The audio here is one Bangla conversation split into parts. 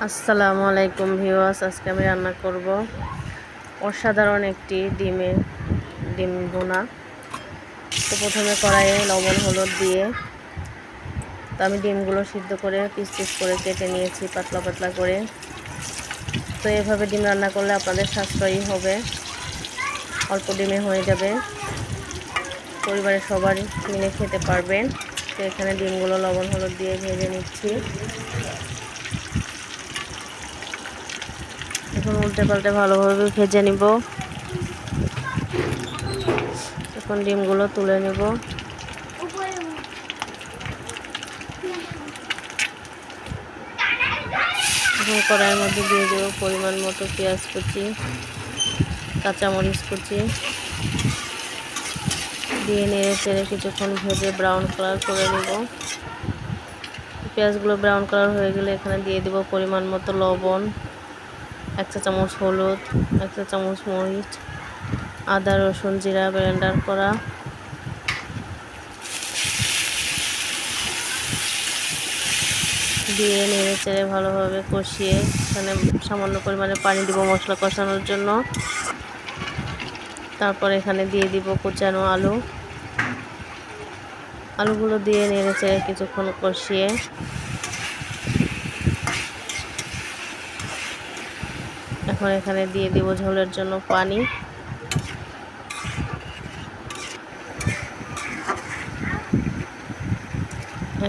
আসসালামু আলাইকুম ভিউয়ার্স, আজকে আমি রান্না করব অসাধারণ একটি ডিম ভুনা। তো প্রথমে কড়াইয়ে লবণ হলুদ দিয়ে আমি ডিমগুলো সিদ্ধ করে পিস পিস করে কেটে নিয়েছি পাতলা পাতলা করে। তো এভাবে ডিম রান্না করলে আপনাদের সাশ্রয়ী হবে, অল্প ডিমে হয়ে যাবে, পরিবারের সবারই মিলে খেতে পারবেন। তো এখানে ডিমগুলো লবণ হলুদ দিয়ে ভেজে নিচ্ছি। এখন উল্টে পাল্টে ভালোভাবে ভেজে নিব। এখন ডিমগুলো তুলে নেব। এখন কড়াইয়ের মধ্যে দিয়ে দেব পরিমাণ মতো পেঁয়াজ কুচি, কাঁচামরিচ কুচি দিয়ে নেড়ে চেড়ে কিছুক্ষণ ভেজে ব্রাউন কালার করে নেব। পেঁয়াজগুলো ব্রাউন কালার হয়ে গেলে এখানে দিয়ে দেব পরিমাণ মতো লবণ, 1 চা চামচ হলুদ, 1 চা চামচ মরিচ, আদা রসুন জিরা ব্লেন্ডার করা, দিয়ে নেড়ে চেড়ে ভালোভাবে কষিয়ে এখানে সামান্য পরিমাণে পানি দিব মশলা কষানোর জন্য। তারপর এখানে দিয়ে দিব কুচানো আলুগুলো দিয়ে নেড়ে চেড়ে কিছুক্ষণ কষিয়ে এখন এখানে দিয়ে দিব ঝোলের জন্য পানি।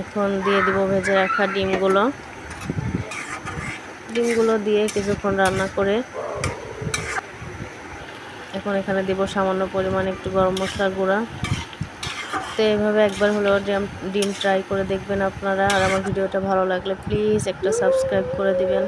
এখন দিয়ে দিব ভেজে রাখা ডিমগুলো দিয়ে কিছুক্ষণ রান্না করে এখন এখানে দিব সামান্য পরিমাণে একটু গরম মশলার গুঁড়া। তো এইভাবে একবার হলেও ডিম ট্রাই করে দেখবেন আপনারা। আর আমার ভিডিওটা ভালো লাগলে প্লিজ একটা সাবস্ক্রাইব করে দিবেন।